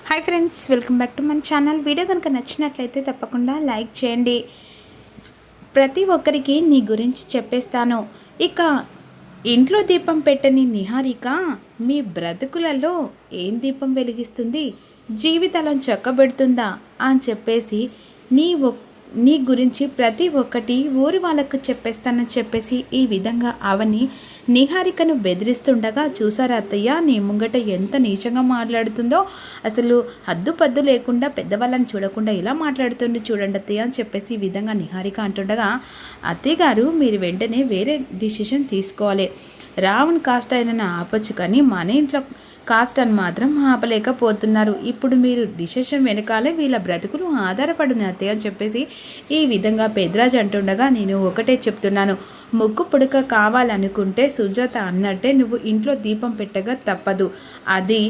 Hi friends, welcome back to మన channel. Video కనుక నచ్చినట్లయితే తప్పకుండా లైక్ చేయండి. ప్రతి ఒక్కరికి నీ గురించి చెప్పేస్తాను. ఇక ఇంట్లో దీపం పెట్టని నిహారిక మీ బ్రతుకులలో ఏం దీపం వెలిగిస్తుంది, జీవితాలను చక్కబెడుతుందా అని చెప్పేసి నీ గురించి ప్రతి ఒక్కటి ఊరి వాళ్ళకు చెప్పేస్తానని చెప్పేసి ఈ విధంగా అవని నిహారికను బెదిరిస్తుండగా చూసారా అత్తయ్య, నీ ముంగట ఎంత నీచంగా మాట్లాడుతుందో. అసలు హద్దుపద్దు లేకుండా పెద్దవాళ్ళని చూడకుండా ఇలా మాట్లాడుతుంది చూడండి అత్తయ్య అని చెప్పేసి ఈ విధంగా నిహారిక అంటుండగా, అత్తయ్య గారు మీరు వెంటనే వేరే డిసిషన్ తీసుకోవాలి. రావణ్ కాస్ట్ అయిన ఆపొచ్చు, కానీ మన ఇంట్లో కాస్ట్ అని మాత్రం ఆపలేకపోతున్నారు. ఇప్పుడు మీరు డిసిషన్ వెనకాలే వీళ్ళ బ్రతుకులు ఆధారపడిన అత్తయ్య అని చెప్పేసి ఈ విధంగా పెద్దరాజు అంటుండగా, నేను ఒకటే చెప్తున్నాను, ముక్కు పుడక కావాలనుకుంటే సుజాత అన్నట్టే నువ్వు ఇంట్లో దీపం పెట్టగా తప్పదు. అది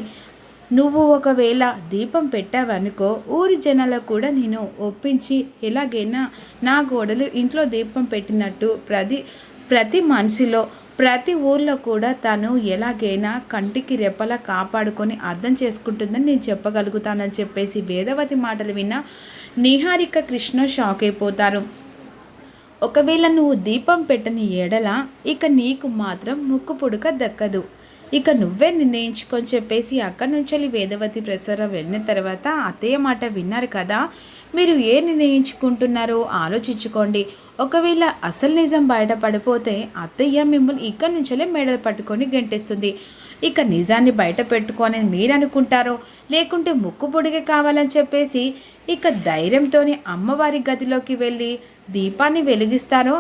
నువ్వు ఒకవేళ దీపం పెట్టావనుకో, ఊరి జనాలకు కూడా నేను ఒప్పించి ఎలాగైనా నా గోడలు ఇంట్లో దీపం పెట్టినట్టు ప్రతి మనిషిలో ప్రతి ఊర్లో కూడా తను ఎలాగైనా కంటికి రెప్పలా కాపాడుకొని అర్థం చేసుకుంటుందని నేను చెప్పగలుగుతానని చెప్పేసి వేదవతి మాటలు విన్న నిహారిక కృష్ణ షాక్ అయిపోతారు. ఒకవేళ నువ్వు దీపం పెట్టని ఎడల ఇక నీకు మాత్రం ముక్కు పుడక దక్కదు, ఇక నువ్వే నిర్ణయించుకొని చెప్పేసి అక్కడి నుంచి వేదవతి ప్రసారం వెళ్ళిన తర్వాత అత్తయ్య మాట విన్నారు కదా, మీరు ఏ నిర్ణయించుకుంటున్నారో ఆలోచించుకోండి. ఒకవేళ అసలు నిజం బయటపడిపోతే అత్తయ్య మిమ్మల్ని ఇక్కడి నుంచే మెడలు పట్టుకొని గెంటేస్తుంది. ఇక నిజాన్ని బయట పెట్టుకొని మీరు అనుకుంటారో, లేకుంటే ముక్కు పొడిగే కావాలని చెప్పేసి ఇక ధైర్యంతోనే అమ్మవారి గదిలోకి వెళ్ళి దీపాన్ని వెలిగిస్తారో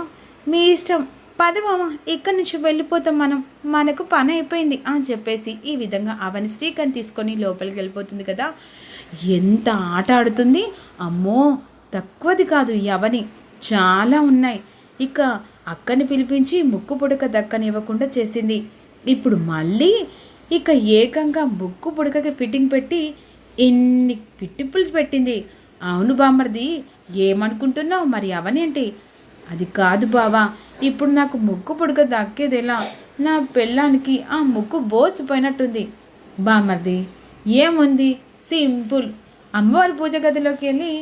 మీ ఇష్టం. పదమామ ఇక్కడి నుంచి వెళ్ళిపోతాం, మనకు పని అయిపోయింది అని చెప్పేసి ఈ విధంగా అవని శ్రీకాంత్ తీసుకొని లోపలికి వెళ్ళిపోతుంది కదా. ఎంత ఆట ఆడుతుంది, అమ్మో తక్కువది కాదు ఈ అవని, చాలా ఉన్నాయి. ఇక అక్కని పిలిపించి ముక్కు పుడక దక్కనివ్వకుండా చేసింది. ఇప్పుడు మళ్ళీ ఇక ఏకంగా ముక్కు పుడకకి ఫిట్టింగ్ పెట్టి ఎన్ని పిట్టిప్పులు పెట్టింది. అవును బామ్మర్ది, ఏమనుకుంటున్నావు? మరి అవనేంటి? అది కాదు బావా, ఇప్పుడు నాకు ముక్కు పుడక దక్కేదేలా? నా పెళ్ళానికి ఆ ముక్కు బోసిపోయినట్టుంది. బామ్మర్ది ఏముంది, సింపుల్, అమ్మవారి పూజ గదిలోకి వెళ్ళి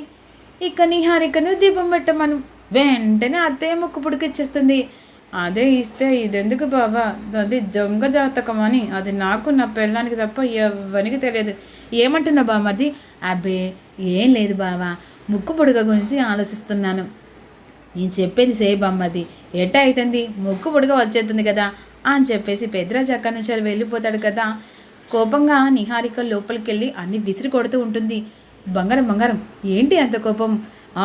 ఇక నిహారికను దీపం పెట్టమను, వెంటనే అత్తయ్య ముక్కు పుడికిచ్చేస్తుంది. అదే ఇస్తే ఇదెందుకు బాబా, అది దొంగ జాతకం అని, అది నాకు నా పెళ్ళానికి తప్ప ఎవరికి తెలియదు. ఏమంటున్నా బామ్మది? అబ్బే ఏం లేదు బావా, ముక్కు పుడక గురించి ఆలోచిస్తున్నాను. నేను చెప్పేది సే బామ్మది, ఎట్ట అవుతుంది, ముక్కు పుడక వచ్చేస్తుంది కదా అని చెప్పేసి పెద్దరాజు అక్కడి నుంచి వెళ్ళిపోతాడు కదా. కోపంగా నిహారిక లోపలికి వెళ్ళి అన్ని విసిరి కొడుతూ ఉంటుంది. బంగారం ఏంటి అంత కోపం?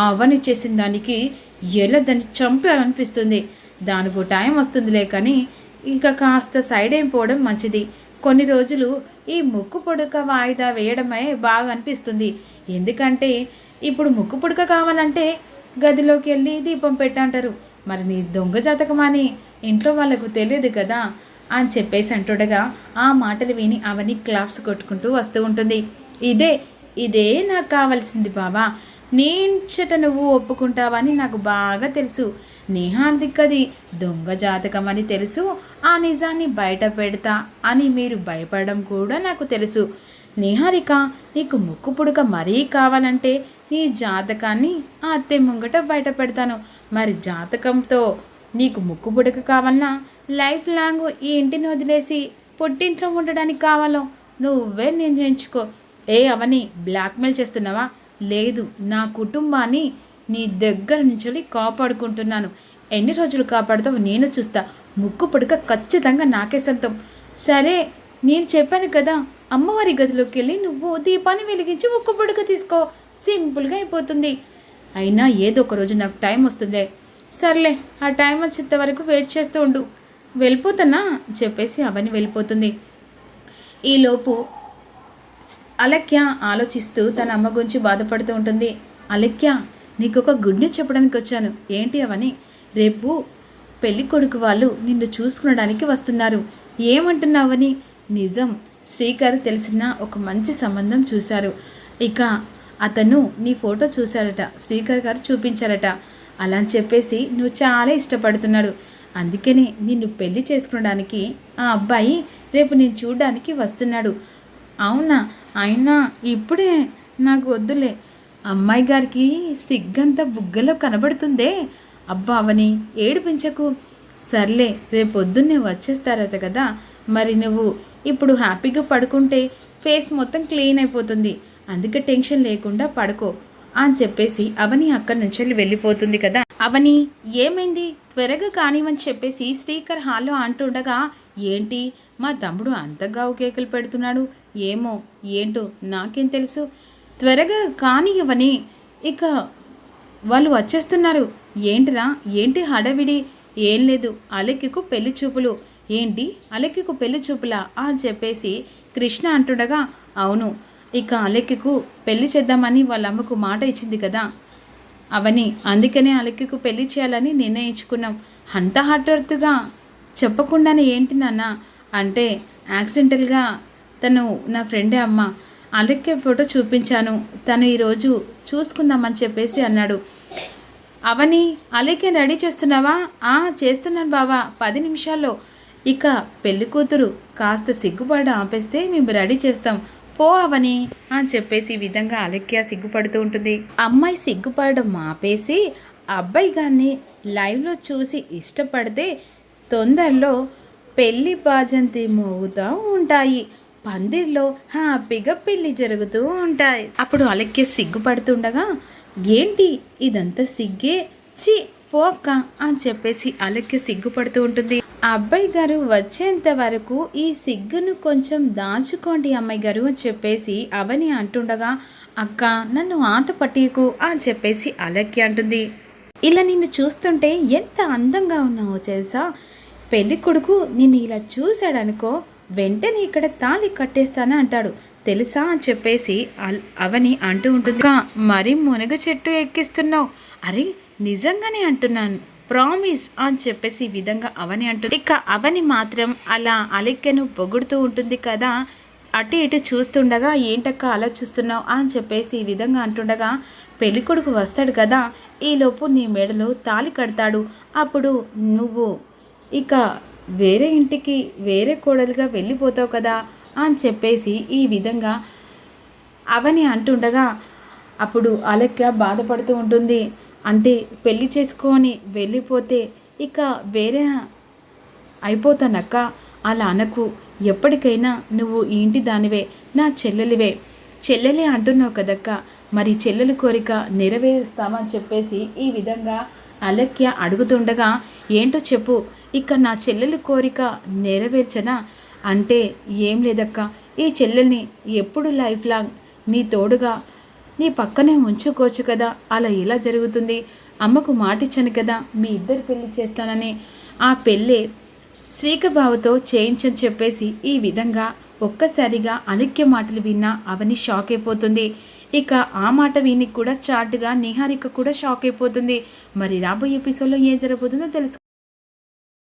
అవన్నీ చేసిన దానికి ఎలా దాన్ని చంపాలనిపిస్తుంది. దానికి టైం వస్తుందిలే, కానీ ఇంకా కాస్త సైడ్ అయిపోవడం మంచిది. కొన్ని రోజులు ఈ ముక్కు పుడక వాయిదా వేయడమే బాగా అనిపిస్తుంది. ఎందుకంటే ఇప్పుడు ముక్కు పుడక కావాలంటే గదిలోకి వెళ్ళి దీపం పెట్టంటారు. మరి నీ దొంగ జాతకం అని ఇంట్లో వాళ్ళకు తెలియదు కదా అని చెప్పేసి అంటుండగా ఆ మాటలు విని అవని క్లాప్స్ కొట్టుకుంటూ వస్తూ ఉంటుంది. ఇదే నాకు కావాల్సింది బావా, నీంచట నువ్వు ఒప్పుకుంటావని నాకు బాగా తెలుసు. నిహారికది దొంగ జాతకం అని తెలుసు, ఆ నిజాన్ని బయట పెడతా అని మీరు భయపడడం కూడా నాకు తెలుసు. నిహారిక, నీకు ముక్కు పుడక మరీ కావాలంటే నీ జాతకాన్ని ఆ అత్తె ముంగట బయట పెడతాను. మరి జాతకంతో నీకు ముక్కు పుడక కావాలన్నా లైఫ్ లాంగ్ ఈ ఇంటిని వదిలేసి పుట్టింట్లో ఉండడానికి కావాలో నువ్వే నిర్ణయించుకో. అవని బ్లాక్మెయిల్ చేస్తున్నావా? లేదు, నా కుటుంబాన్ని నీ దగ్గర నుంచి కాపాడుకుంటున్నాను. ఎన్ని రోజులు కాపాడుతావు నేను చూస్తా. ముక్కు పుడక ఖచ్చితంగా నాకే సొంతం. సరే, నేను చెప్పాను కదా, అమ్మవారి గదిలోకి వెళ్ళి నువ్వు దీపాన్ని వెలిగించి ముక్కు పుడక తీసుకో, సింపుల్గా అయిపోతుంది. అయినా ఏదో ఒక రోజు నాకు టైం వస్తుందే. సర్లే, ఆ టైం వచ్చేంత వరకు వెయిట్ చేస్తూ ఉండు, వెళ్ళిపోతానా చెప్పేసి అవని వెళ్ళిపోతుంది. ఈలోపు అలక్య ఆలోచిస్తూ తన అమ్మ గురించి బాధపడుతూ ఉంటుంది. అలక్య, నీకు ఒక గుడ్ న్యూస్ చెప్పడానికి వచ్చాను. ఏంటి అవని? రేపు పెళ్లి కొడుకు వాళ్ళు నిన్ను చూసుకునడానికి వస్తున్నారు. ఏమంటున్నావని? నిజం, శ్రీకర్ తెలిసిన ఒక మంచి సంబంధం చూశారు. ఇక అతను నీ ఫోటో చూశారట, శ్రీకర్ గారు చూపించారట. అలా అని చెప్పేసి నువ్వు చాలా ఇష్టపడుతున్నాడు. అందుకనే నిన్ను పెళ్లి చేసుకోవడానికి ఆ అబ్బాయి రేపు నేను చూడడానికి వస్తున్నాడు. అవునా? అయినా ఇప్పుడే నాకు వద్దులే. అమ్మాయి గారికి సిగ్గంతా బుగ్గలో కనబడుతుందే. అబ్బా అవని ఏడిపించకు. సర్లే రేపొద్దున్నే వచ్చేస్తారట కదా, మరి నువ్వు ఇప్పుడు హ్యాపీగా పడుకుంటే ఫేస్ మొత్తం క్లీన్ అయిపోతుంది. అందుకే టెన్షన్ లేకుండా పడుకో అని చెప్పేసి అవని అక్కడి నుంచి వెళ్ళిపోతుంది కదా. అవని ఏమైంది త్వరగా కానివని చెప్పేసి శ్రీకర్ హాల్లో అంటుండగా, ఏంటి మా తమ్ముడు అంత గావు కేకలు పెడుతున్నాడు, ఏమో ఏంటో నాకేం తెలుసు, త్వరగా కానివ్వని, ఇక వాళ్ళు వచ్చేస్తున్నారు. ఏంటిరా ఏంటి హడావిడి? ఏం లేదు, అలెక్కికు పెళ్లి చూపులు. ఏంటి అలెక్కికు పెళ్లి చూపులా అని చెప్పేసి కృష్ణ అంటుండగా, అవును, ఇక అలెక్కికు పెళ్లి చేద్దామని వాళ్ళ అమ్మకు మాట ఇచ్చింది కదా అవని, అందుకనే అలెక్కికు పెళ్లి చేయాలని నిర్ణయించుకున్నాం. అంత హఠాత్తుగా చెప్పకుండానే ఏంటి నాన్న అంటే, యాక్సిడెంటల్గా తను నా ఫ్రెండే అమ్మ, అలెక్కే ఫోటో చూపించాను, తను ఈరోజు చూసుకుందామని చెప్పేసి అన్నాడు. అవని అలెక్కే రెడీ చేస్తున్నావా? చేస్తున్నాను బావా, 10 నిమిషాల్లో. ఇక పెళ్లి కూతురు కాస్త సిగ్గుపడ ఆపేస్తే మేము రెడీ చేస్తాం, పో అవని అని చెప్పేసి ఈ విధంగా అలెక్య సిగ్గుపడుతూ ఉంటుంది. అమ్మాయి సిగ్గుపడడం ఆపేసి అబ్బాయి గారిని లైవ్లో చూసి ఇష్టపడితే తొందరలో పెళ్లి బాజంతి మోగుతూ ఉంటాయి, పందిర్లో హ్యాపీగా పెళ్లి జరుగుతూ ఉంటాయి. అప్పుడు అలెక్య సిగ్గుపడుతుండగా, ఏంటి ఇదంతా సిగ్గే, చి పోక్క అని చెప్పేసి అలెక్య సిగ్గుపడుతూ ఉంటుంది. అబ్బాయి గారు వచ్చేంత వరకు ఈ సిగ్గును కొంచెం దాచుకోండి అమ్మాయి గారు అని చెప్పేసి అవని అంటుండగా, అక్క నన్ను ఆట పట్టియకు అని చెప్పేసి అలెక్య అంటుంది. ఇలా నిన్ను చూస్తుంటే ఎంత అందంగా ఉన్నావో తెలుసా, పెళ్లి కొడుకు నిన్ను ఇలా చూశాడనుకో వెంటనే ఇక్కడ తాళి కట్టేస్తాను అంటాడు తెలుసా అని చెప్పేసి అవని అంటూ ఉంటుంది. మరి మునగ చెట్టు ఎక్కిస్తున్నావు, అరే నిజంగానే అంటున్నాను, ప్రామిస్ అని చెప్పేసి ఈ విధంగా అవని అంటుంది. ఇక అవని మాత్రం అలా అలెక్యను పొగుడుతూ ఉంటుంది కదా. అటు ఇటు చూస్తుండగా, ఏంటక్క అలా చూస్తున్నావు అని చెప్పేసి ఈ విధంగా అంటుండగా, పెళ్ళికొడుకు వస్తాడు కదా, ఈలోపు నీ మెడలో తాళి కడతాడు, అప్పుడు నువ్వు ఇక వేరే ఇంటికి వేరే కోడలుగా వెళ్ళిపోతావు కదా అని చెప్పేసి ఈ విధంగా అవని అంటుండగా, అప్పుడు అలెక్య బాధపడుతూ ఉంటుంది. అంటే పెళ్లి చేసుకొని వెళ్ళిపోతే ఇక వేరే అయిపోతానక్క, అలా అనకు, ఎప్పటికైనా నువ్వు ఈ ఇంటి దానివే, నా చెల్లెలివే, చెల్లెలే అంటున్నావు కదక్క, మరి చెల్లెలి కోరిక నెరవేరుస్తామని చెప్పేసి ఈ విధంగా అలెక్య అడుగుతుండగా, ఏంటో చెప్పు, ఇక నా చెల్లెలి కోరిక నెరవేర్చనా అంటే, ఏం లేదక్క, ఈ చెల్లెల్ని ఎప్పుడు లైఫ్ లాంగ్ నీ తోడుగా నీ పక్కనే ఉంచుకోవచ్చు కదా, అలా ఎలా జరుగుతుంది, అమ్మకు మాటిచ్చాను కదా మీ ఇద్దరు పెళ్లి చేస్తానని, ఆ పెళ్ళే శ్రీకబావతో చేయించని చెప్పేసి ఈ విధంగా ఒక్కసారిగా అలెక్య మాటలు విన్నా అవని షాక్ అయిపోతుంది. ఇక ఆ మాట విని కూడా చాటుగా నిహారిక కూడా షాక్ అయిపోతుంది. మరి రాబోయే ఎపిసోడ్లో ఏం జరగబోతుందో తెలుసు.